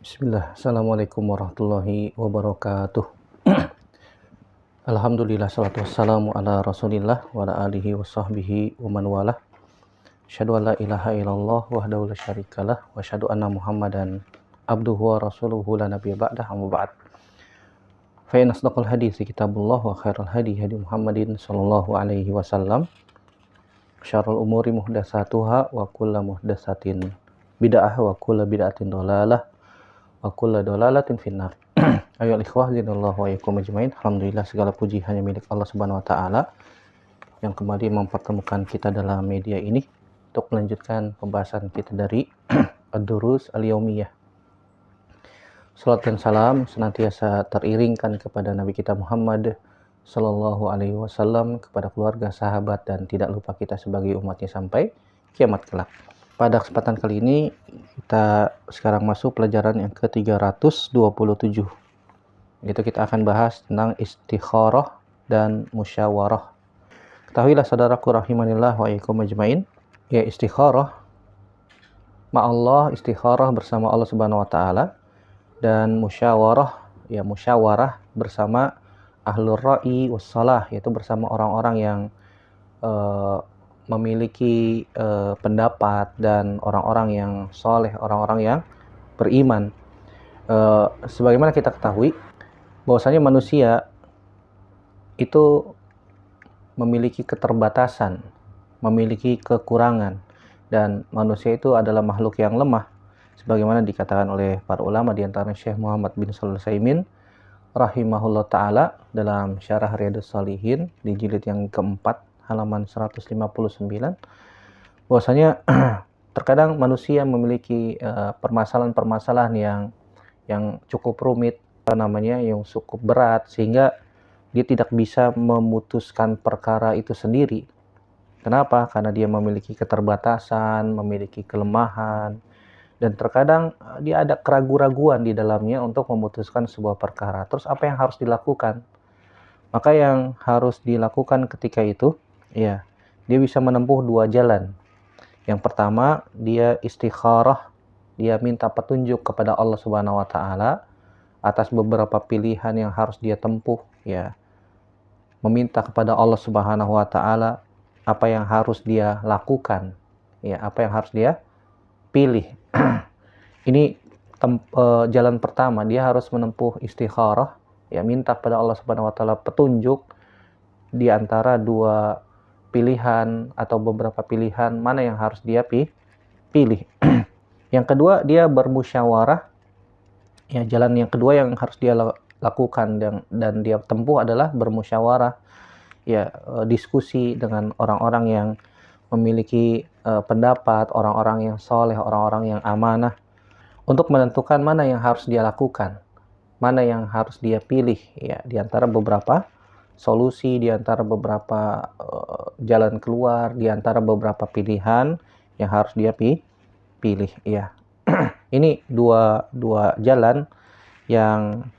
Bismillah, Assalamualaikum warahmatullahi wabarakatuh. Alhamdulillah, salatu wassalamu ala rasulillah wa ala alihi wa sahbihi wa man walah. Asyhadu an la ilaha illallah wahdahu la syarikalah wa asyhadu anna muhammadan abduhu wa rasuluhu la nabiyya ba'dah, amma ba'd. Fa inna asdaqal hadithi kitabullah wa khairal hadi hadi Muhammadin sallallahu alaihi wasallam. Syarrul umuri muhdatsatuha wa kullu muhdatsatin bid'ah wa kullu bid'atin dhalalah wa kullu dhalalatin finnar. Ayo ikhwah zinallahu wa yakum ajmain. Alhamdulillah, segala puji hanya milik Allah Subhanahu wa taala yang kembali mempertemukan kita dalam media ini untuk melanjutkan pembahasan kita dari Ad-Durus Al-Yaumiyah. Salat dan salam senantiasa teriringkan kepada Nabi kita Muhammad sallallahu alaihi wasallam, kepada keluarga, sahabat, dan tidak lupa kita sebagai umatnya sampai kiamat kelak. Pada kesempatan kali ini kita sekarang masuk pelajaran yang ke-327. Itu kita akan bahas tentang istikharah dan musyawarah. Ketahuilah saudaraku rahimanillah wa iyyakum ajmain, ya istikharah ma'allah, istikharah bersama Allah Subhanahu wa taala, dan musyawarah, ya musyawarah bersama ahlur ra'i wassalah, yaitu bersama orang-orang yang memiliki pendapat dan orang-orang yang soleh, orang-orang yang beriman. Sebagaimana kita ketahui bahwasanya manusia itu memiliki keterbatasan, memiliki kekurangan, dan manusia itu adalah makhluk yang lemah, sebagaimana dikatakan oleh para ulama, di antaranya Syekh Muhammad bin Shalih Al-Utsaimin rahimahullah ta'ala dalam Syarah Riyadhus Shalihin di jilid yang keempat halaman 159, bahwasanya terkadang manusia memiliki permasalahan-permasalahan yang cukup rumit, yang cukup berat, sehingga dia tidak bisa memutuskan perkara itu sendiri. Kenapa? Karena dia memiliki keterbatasan, memiliki kelemahan, dan terkadang dia ada keraguan-raguan di dalamnya untuk memutuskan sebuah perkara. Terus apa yang harus dilakukan? Maka yang harus dilakukan ketika itu, ya, dia bisa menempuh dua jalan. Yang pertama, dia istikharah, dia minta petunjuk kepada Allah Subhanahu wa taala atas beberapa pilihan yang harus dia tempuh, ya. Meminta kepada Allah Subhanahu wa taala apa yang harus dia lakukan, ya, apa yang harus dia pilih. Ini jalan pertama, dia harus menempuh istikharah, ya, minta kepada Allah Subhanahu wa taala petunjuk di antara dua pilihan atau beberapa pilihan, mana yang harus dia pilih. Yang kedua, dia bermusyawarah. Ya, jalan yang kedua yang harus dia lakukan dan dia tempuh adalah bermusyawarah. Ya, diskusi dengan orang-orang yang memiliki pendapat, orang-orang yang soleh, orang-orang yang amanah, untuk menentukan mana yang harus dia lakukan, mana yang harus dia pilih, ya, di antara beberapa solusi, di antara beberapa jalan keluar, di antara beberapa pilihan yang harus dia pilih, ya. Ini dua jalan yang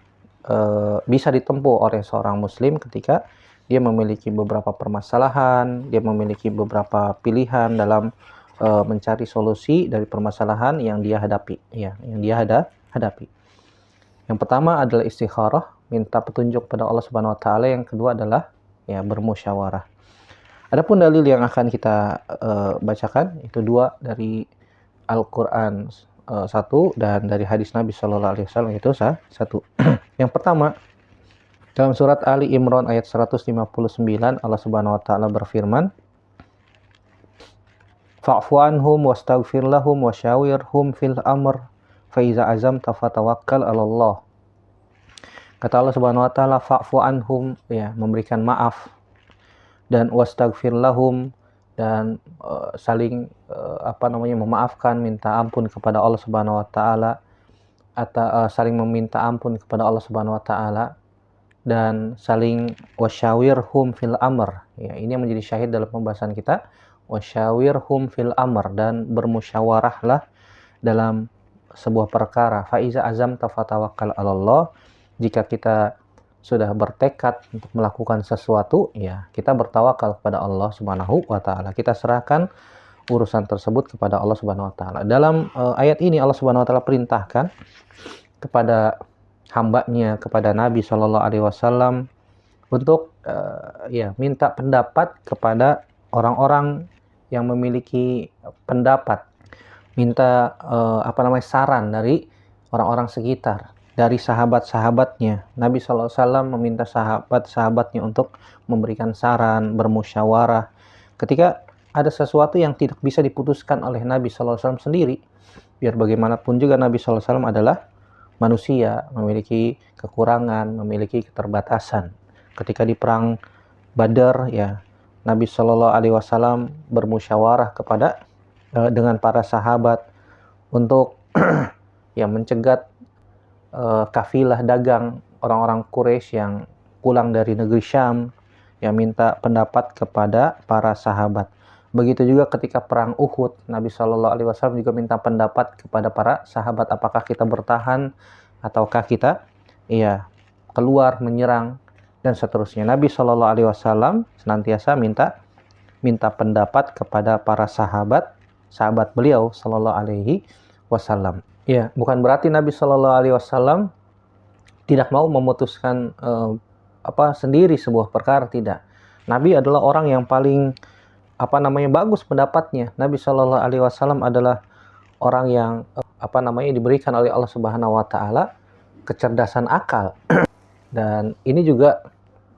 bisa ditempuh oleh seorang muslim ketika dia memiliki beberapa permasalahan, dia memiliki beberapa pilihan dalam mencari solusi dari permasalahan yang dia hadapi, ya, yang dia hadapi. Yang pertama adalah istikharah, minta petunjuk pada Allah Subhanahu wa taala. Yang kedua adalah, ya, bermusyawarah. Adapun dalil yang akan kita bacakan itu dua dari Al-Qur'an, satu, dan dari hadis Nabi sallallahu alaihi wasallam itu satu. Yang pertama, dalam surat Ali Imran ayat 159, Allah Subhanahu wa taala berfirman, fa'fu anhum wastaghfir lahum wasyawirhum fil amr fa iza azamta fatawakkal 'alallah. Kata Allah Subhanahu wa taala, fa'fu anhum, ya, memberikan maaf, dan wastaghfir lahum, dan saling memaafkan, minta ampun kepada Allah Subhanahu wa taala, atau saling meminta ampun kepada Allah Subhanahu wa taala, dan saling wasyawirhum fil amr. Ya, ini yang menjadi syahid dalam pembahasan kita, wasyawirhum fil amr, dan bermusyawarahlah dalam sebuah perkara. Fa iza azamta fatawakkal 'alallah. Jika kita sudah bertekad untuk melakukan sesuatu, ya, kita bertawakal kepada Allah Subhanahu wa taala. Kita serahkan urusan tersebut kepada Allah Subhanahu wa taala. Dalam ayat ini Allah Subhanahu wa taala perintahkan kepada hambanya, kepada Nabi Shallallahu alaihi wasallam untuk minta pendapat kepada orang-orang yang memiliki pendapat, minta saran dari orang-orang sekitar, dari sahabat-sahabatnya. Nabi Shallallahu alaihi wasallam meminta sahabat-sahabatnya untuk memberikan saran, bermusyawarah. Ketika ada sesuatu yang tidak bisa diputuskan oleh Nabi Shallallahu alaihi wasallam sendiri, biar bagaimanapun juga Nabi Shallallahu alaihi wasallam adalah manusia, memiliki kekurangan, memiliki keterbatasan. Ketika di perang Badar, ya, Nabi Shallallahu alaihi wasallam bermusyawarah dengan para sahabat untuk mencegat kafilah dagang orang-orang Quraisy yang pulang dari negeri Syam, yang minta pendapat kepada para sahabat. Begitu juga ketika perang Uhud, Nabi Shallallahu alaihi wasallam juga minta pendapat kepada para sahabat, apakah kita bertahan ataukah kita keluar menyerang, dan seterusnya. Nabi Shallallahu alaihi wasallam senantiasa minta pendapat kepada para sahabat beliau Shallallahu alaihi wasallam. Ya, bukan berarti Nabi Shallallahu alaihi wasallam tidak mau memutuskan sendiri sebuah perkara, tidak. Nabi adalah orang yang paling bagus pendapatnya. Nabi Shallallahu alaihi wasallam adalah orang yang diberikan oleh Allah Subhanahu wa taala kecerdasan akal. Dan ini juga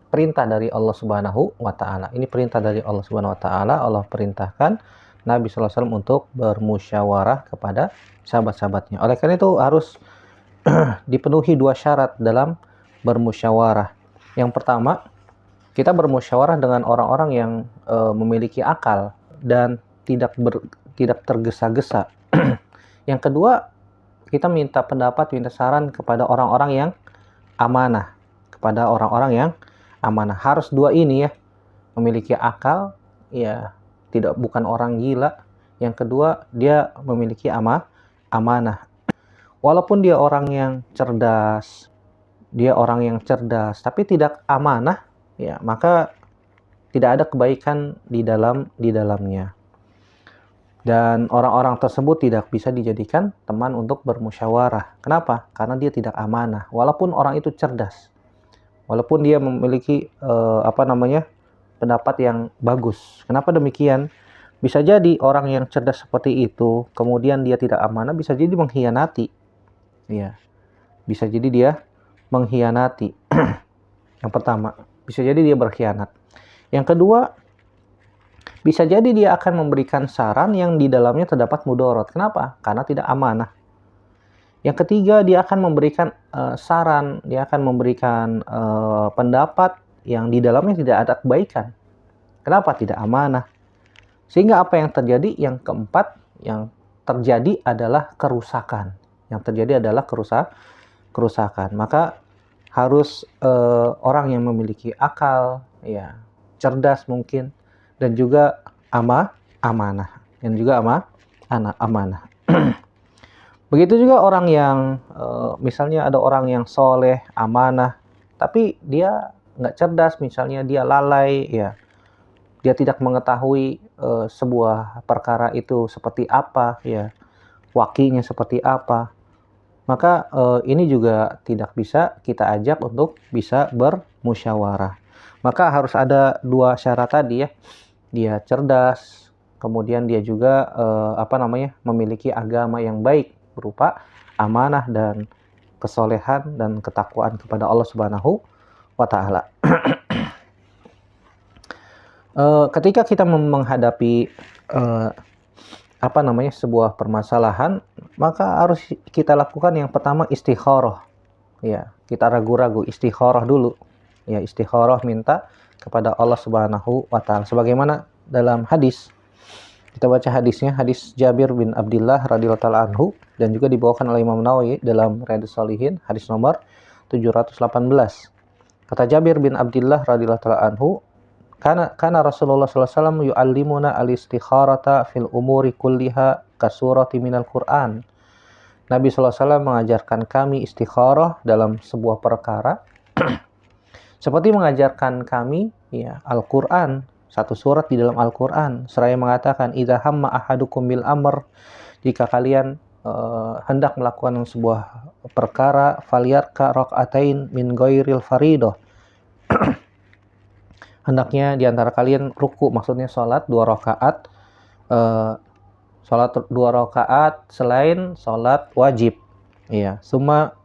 perintah dari Allah Subhanahu wa taala. Ini perintah dari Allah Subhanahu wa taala. Allah perintahkan Nabi sallallahu alaihi wasallam untuk bermusyawarah kepada sahabat-sahabatnya. Oleh karena itu harus dipenuhi dua syarat dalam bermusyawarah. Yang pertama, kita bermusyawarah dengan orang-orang yang memiliki akal dan tidak tergesa-gesa. Yang kedua, kita minta pendapat, minta saran kepada orang-orang yang amanah. Harus dua ini, ya. Memiliki akal, bukan orang gila. Yang kedua, dia memiliki amanah. Walaupun dia orang yang cerdas, tapi tidak amanah, maka tidak ada kebaikan di dalamnya. Dan orang-orang tersebut tidak bisa dijadikan teman untuk bermusyawarah. Kenapa? Karena dia tidak amanah. Walaupun orang itu cerdas, walaupun dia memiliki pendapat yang bagus. Kenapa demikian? Bisa jadi orang yang cerdas seperti itu, kemudian dia tidak amanah, bisa jadi mengkhianati. Bisa jadi dia mengkhianati. Yang pertama, bisa jadi dia berkhianat. Yang kedua, bisa jadi dia akan memberikan saran yang di dalamnya terdapat mudorot. Kenapa? Karena tidak amanah. Yang ketiga, dia akan memberikan saran, dia akan memberikan pendapat yang di dalamnya tidak ada kebaikan. Kenapa? Tidak amanah. Sehingga apa yang terjadi? Yang keempat, yang terjadi adalah kerusakan. Kerusakan. Maka harus orang yang memiliki akal, cerdas mungkin, dan juga amanah. Begitu juga orang yang misalnya ada orang yang soleh, amanah, tapi dia nggak cerdas, misalnya dia lalai, dia tidak mengetahui sebuah perkara itu seperti apa, wakinya seperti apa. Maka ini juga tidak bisa kita ajak untuk bisa bermusyawarah. Maka harus ada dua syarat tadi, ya. Dia cerdas, kemudian dia juga memiliki agama yang baik berupa amanah dan kesolehan dan ketakwaan kepada Allah Subhanahu wa taala. Ketika kita menghadapi sebuah permasalahan, maka harus kita lakukan yang pertama istikharah. Kita ragu-ragu, istikharah dulu. Istikharah, minta kepada Allah Subhanahu wa taala. Sebagaimana dalam hadis, kita baca hadisnya, hadis Jabir bin Abdullah radhiyallahu taala anhu, dan juga dibawakan oleh Imam Nawawi dalam Riyadhus Shalihin, hadis nomor 718. Kata Jabir bin Abdullah radhiyallahu taala anhu, Kana Rasulullah sallallahu alaihi wasallam yu'allimuna al-istikharata fil umuri kulliha kasurati minal Qur'an. Nabi sallallahu alaihi wasallam mengajarkan kami istikharah dalam sebuah perkara seperti mengajarkan kami Al-Qur'an, satu surat di dalam Al-Quran. Seraya mengatakan, idza hamma ahadukum bil amr, jika kalian hendak melakukan sebuah perkara, falyarka rakaatain min ghairil faridah, hendaknya di antara kalian ruku, maksudnya sholat 2 rakaat, sholat 2 rakaat selain sholat wajib. Iya, summa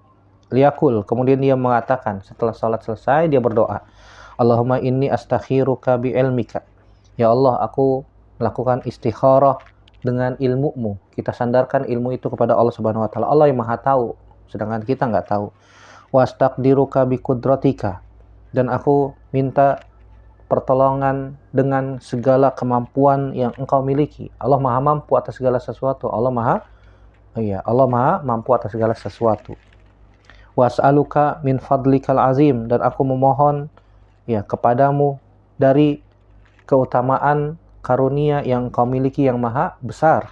liyakul, kemudian dia mengatakan setelah sholat selesai dia berdoa, Allahumma inni astakhiruka bi ilmika, ya Allah aku melakukan istikharah dengan ilmumu. Kita sandarkan ilmu itu kepada Allah Subhanahu wa taala. Allah yang Maha tahu, sedangkan kita nggak tahu. Wastaqdiruka bi qudratika, dan aku minta pertolongan dengan segala kemampuan yang engkau miliki. Allah Maha mampu atas segala sesuatu. Allah Maha mampu atas segala sesuatu. Was'aluka min fadlikal azim, dan aku memohon kepadamu dari keutamaan karunia yang engkau miliki yang maha besar.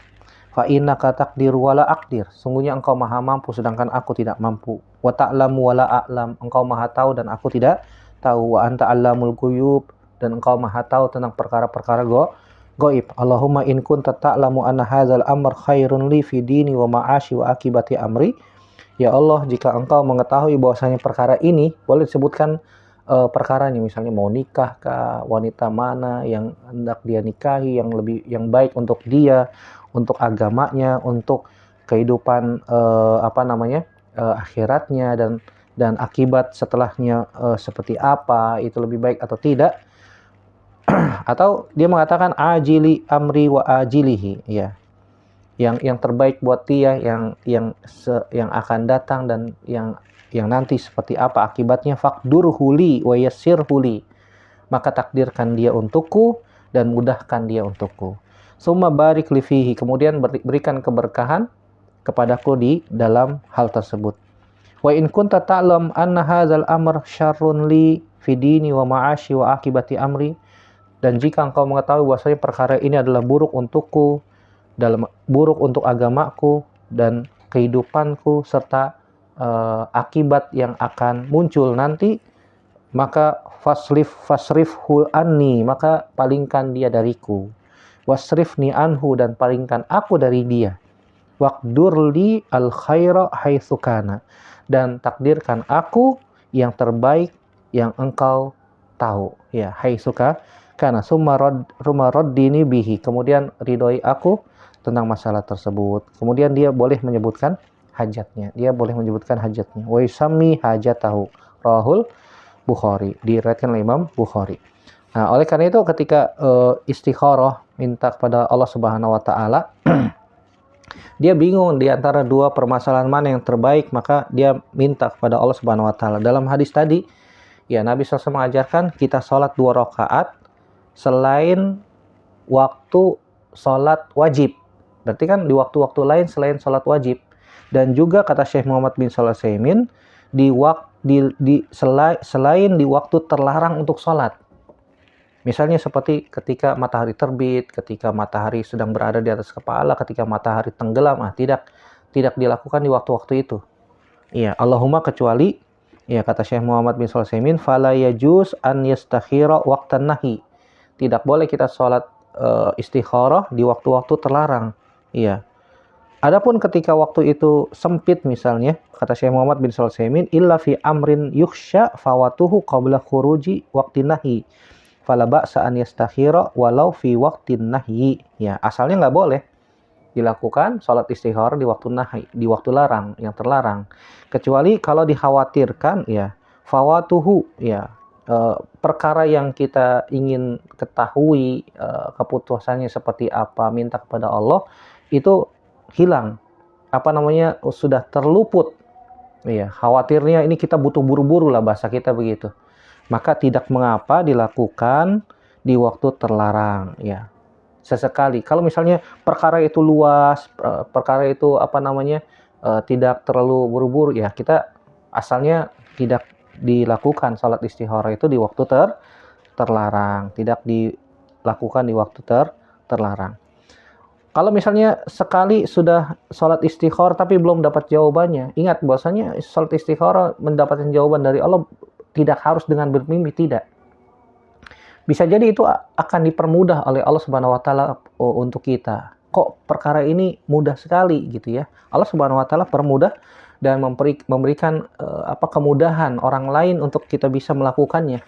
Fa innaka taqdiru wala aqdir, sungguhnya engkau maha mampu sedangkan aku tidak mampu. Wa ta'lamu wala a'lam, engkau maha tahu dan aku tidak tahu. Wa anta 'allamul ghuyub, dan engkau maha tahu tentang perkara-perkara gaib. Allahumma in kunta ta'lamu anna hadzal amr khairun li fi dini wa ma'ashi wa akibati amri, ya Allah, jika engkau mengetahui bahwasanya perkara ini, boleh disebutkan perkaranya, misalnya mau nikah kah, wanita mana yang hendak dia nikahi yang baik untuk dia, untuk agamanya, untuk kehidupan akhiratnya, dan akibat setelahnya seperti apa, itu lebih baik atau tidak. Atau dia mengatakan ajili amri wa ajilihi, ya, yang terbaik buat dia, yang akan datang dan yang nanti seperti apa akibatnya. Faqdurhu li wa yassirhu li, maka takdirkan dia untukku dan mudahkan dia untukku. Summa barik li fihi, kemudian berikan keberkahan kepadaku di dalam hal tersebut. Wa in kunta ta'lam anna hadzal amr syarrun li fi dini wa ma'ashi wa akibati amri, dan jika engkau mengetahui bahwasanya perkara ini adalah buruk untukku, buruk untuk agamaku dan kehidupanku serta akibat yang akan muncul nanti, maka fasrifhu anni, maka palingkan dia dariku. Wasrifni anhu, dan palingkan aku dari dia. Waqdurli al khaira haitsu kana, dan takdirkan aku yang terbaik yang engkau tahu, ya, haitsu kana. Summa raddini bihi, kemudian ridhoi aku tentang masalah tersebut. Kemudian dia boleh menyebutkan hajatnya. Wa yusammi hajatahu, rahul Bukhari, diriwayatkan oleh Imam Bukhari. Nah, oleh karena itu ketika istikharah, minta kepada Allah Subhanahu wa taala, dia bingung di antara dua permasalahan mana yang terbaik, maka dia minta kepada Allah Subhanahu wa taala. Dalam hadis tadi, ya, Nabi SAW mengajarkan kita sholat 2 rakaat selain waktu sholat wajib. Berarti kan di waktu-waktu lain selain sholat wajib. Dan juga kata Syekh Muhammad bin Shalih Al-Utsaimin, selain di waktu terlarang untuk sholat. Misalnya seperti ketika matahari terbit, ketika matahari sedang berada di atas kepala, ketika matahari tenggelam, tidak dilakukan di waktu-waktu itu. Iya, Allahumma, kecuali, ya, kata Syekh Muhammad bin Shalih Al-Utsaimin, fala yajuz an yastakhira waqtan nahi. Tidak boleh kita sholat istikharah di waktu-waktu terlarang. Iya. Adapun ketika waktu itu sempit, misalnya, kata Syekh Muhammad bin Shalih Al-Utsaimin, illa fi amrin yukhsha fawatuhu qabla khuruji waqtin nahi, fala ba'sa an yastakhira walau fi waqtin nahyi. Ya, asalnya nggak boleh dilakukan sholat istikharah di waktu nahi, di waktu larang, yang terlarang, kecuali kalau dikhawatirkan, ya, fawatuhu, ya, perkara yang kita ingin ketahui keputusannya seperti apa, minta kepada Allah, itu hilang, sudah terluput, ya, khawatirnya ini kita butuh buru-buru lah, bahasa kita begitu, maka tidak mengapa dilakukan di waktu terlarang, ya, sesekali. Kalau misalnya perkara itu luas, perkara itu tidak terlalu buru-buru, ya, kita asalnya tidak dilakukan salat istikharah itu di waktu terlarang, tidak dilakukan di waktu terlarang. Kalau misalnya sekali sudah sholat istikharah tapi belum dapat jawabannya, ingat bahwasanya sholat istikharah mendapatkan jawaban dari Allah tidak harus dengan bermimpi, tidak. Bisa jadi itu akan dipermudah oleh Allah Subhanahu wa taala untuk kita. Kok perkara ini mudah sekali gitu ya. Allah Subhanahu wa taala permudah dan memberikan kemudahan orang lain untuk kita bisa melakukannya.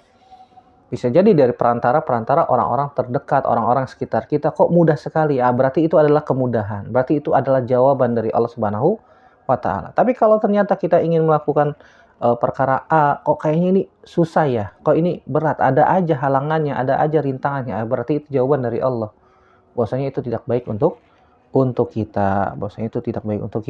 Bisa jadi dari perantara orang-orang terdekat, orang-orang sekitar kita, kok mudah sekali. Berarti itu adalah kemudahan. Berarti itu adalah jawaban dari Allah Subhanahu wa taala. Tapi kalau ternyata kita ingin melakukan perkara A, kok kayaknya ini susah ya, kok ini berat, ada aja halangannya, ada aja rintangannya, berarti itu jawaban dari Allah. Bahwasanya itu tidak baik untuk kita. Bahwasanya itu tidak baik untuk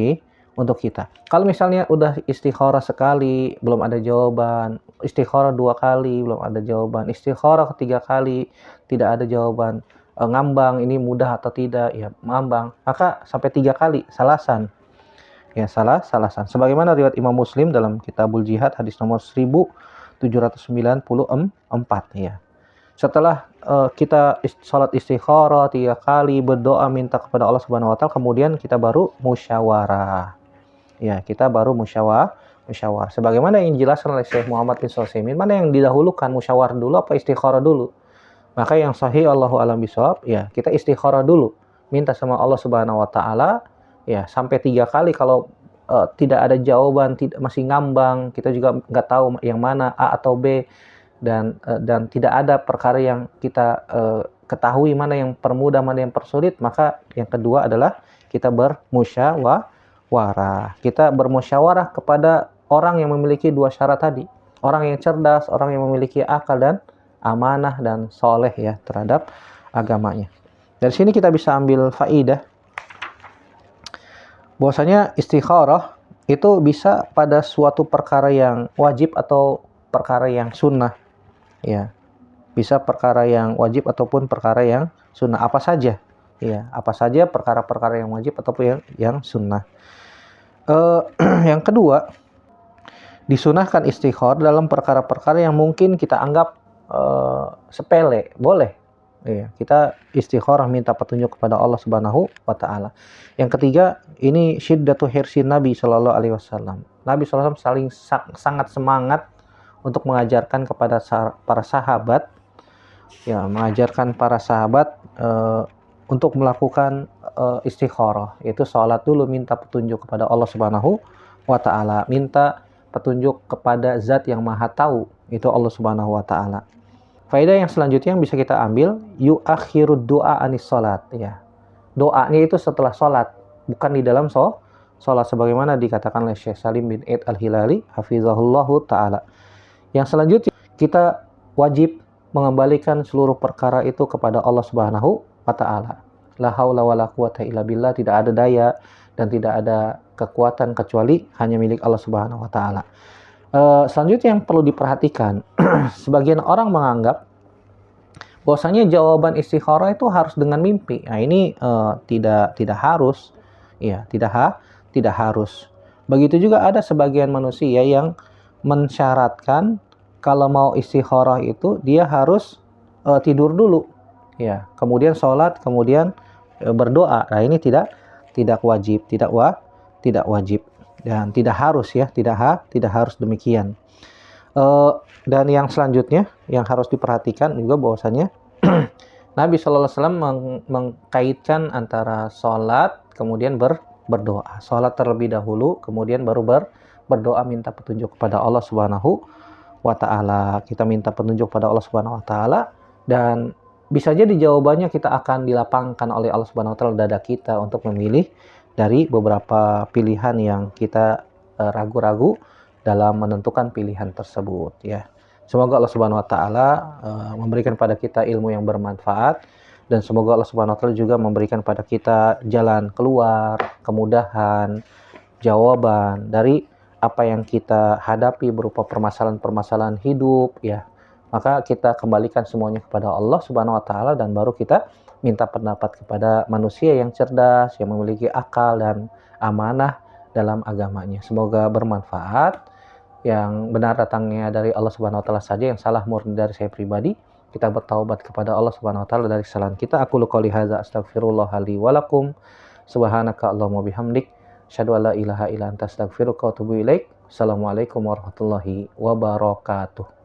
kita. Kalau misalnya udah istikharah sekali, belum ada jawaban, istikharah 2 kali, belum ada jawaban, istikharah ketiga kali, tidak ada jawaban, ngambang ini mudah atau tidak, ya ngambang, maka sampai 3 kali, salasan. Ya, salasan. Sebagaimana riwayat Imam Muslim dalam Kitabul Jihad hadis nomor 1794 ya. Setelah kita salat istikharah 3 kali, berdoa minta kepada Allah Subhanahu wa taala, kemudian kita baru musyawarah. Ya, kita baru musyawarah. Sebagaimana yang dijelaskan oleh Syekh Muhammad bin Sulaiman, mana yang didahulukan, musyawarah dulu apa istikharah dulu? Maka yang sahih Allahu a'lam bishawab, ya kita istikharah dulu. Minta sama Allah Subhanahu wa taala ya sampai 3 kali. Kalau tidak ada jawaban, masih ngambang, kita juga nggak tahu yang mana A atau B, dan tidak ada perkara yang kita ketahui mana yang permudah, mana yang persulit, maka yang kedua adalah kita bermusyawarah. Kita bermusyawarah kepada orang yang memiliki 2 syarat tadi. Orang yang cerdas, orang yang memiliki akal dan amanah dan soleh ya terhadap agamanya. Dari sini kita bisa ambil faidah bahwasanya istikharah itu bisa pada suatu perkara yang wajib atau perkara yang sunnah. Ya, bisa perkara yang wajib ataupun perkara yang sunnah, apa saja. Ya, apa saja perkara-perkara yang wajib ataupun yang sunnah. Yang kedua, disunahkan istikharah dalam perkara-perkara yang mungkin kita anggap sepele, boleh. Ya, kita istikharah minta petunjuk kepada Allah Subhanahu wa taala. Yang ketiga, ini syiddatu hirsin Nabi sallallahu alaihi wasallam. Nabi sallallahu alaihi wasallam sangat semangat untuk mengajarkan kepada para sahabat, ya, mengajarkan para sahabat untuk melakukan istikharah, yaitu sholat dulu minta petunjuk kepada Allah Subhanahu wa taala, minta petunjuk kepada zat yang maha tahu, itu Allah Subhanahu wa taala. Faedah yang selanjutnya yang bisa kita ambil, yu'akhirud du'a anis sholat, ya. Doanya itu setelah sholat, bukan di dalam sholat, sebagaimana dikatakan oleh Syekh Salim bin Eid Al-Hilali hafizahullahu ta'ala. Yang selanjutnya, kita wajib mengembalikan seluruh perkara itu kepada Allah Subhanahu wa ta'ala. La haula wala quwata illa billah, tidak ada daya dan tidak ada kekuatan kecuali hanya milik Allah Subhanahu wa ta'ala. Selanjutnya yang perlu diperhatikan, sebagian orang menganggap bahwasanya jawaban istikharah itu harus dengan mimpi. Nah, ini tidak harus, ya, tidak harus. Begitu juga ada sebagian manusia yang mensyaratkan kalau mau istikharah itu dia harus tidur dulu, ya, kemudian sholat, kemudian berdoa. Nah, ini tidak wajib, tidak wajib dan tidak harus, ya, tidak harus demikian. Dan yang selanjutnya yang harus diperhatikan juga bahwasanya Nabi Shallallahu Alaihi Wasallam mengkaitkan antara sholat kemudian berdoa. Sholat terlebih dahulu, kemudian baru berdoa minta petunjuk kepada Allah Subhanahu wa ta'ala. Kita minta petunjuk pada Allah Subhanahu wa ta'ala, dan bisa jadi jawabannya kita akan dilapangkan oleh Allah Subhanahu wa ta'ala dada kita untuk memilih dari beberapa pilihan yang kita ragu-ragu dalam menentukan pilihan tersebut, ya. Semoga Allah Subhanahu wa ta'ala memberikan pada kita ilmu yang bermanfaat, dan semoga Allah Subhanahu wa ta'ala juga memberikan pada kita jalan keluar, kemudahan, jawaban dari apa yang kita hadapi berupa permasalahan-permasalahan hidup, ya. Maka kita kembalikan semuanya kepada Allah Subhanahu wa ta'ala, dan baru kita minta pendapat kepada manusia yang cerdas, yang memiliki akal dan amanah dalam agamanya. Semoga bermanfaat. Yang benar datangnya dari Allah Subhanahu wa ta'ala saja, yang salah murni dari saya pribadi. Kita bertaubat kepada Allah Subhanahu wa ta'ala dari kesalahan kita. Aku qouli hadza astaghfirullah li wa lakum. Subhanaka Allahumma bihamdik, asyhadu an la ilaha illa anta astaghfiruka wa atubu ilaik. Assalamualaikum warahmatullahi wabarakatuh.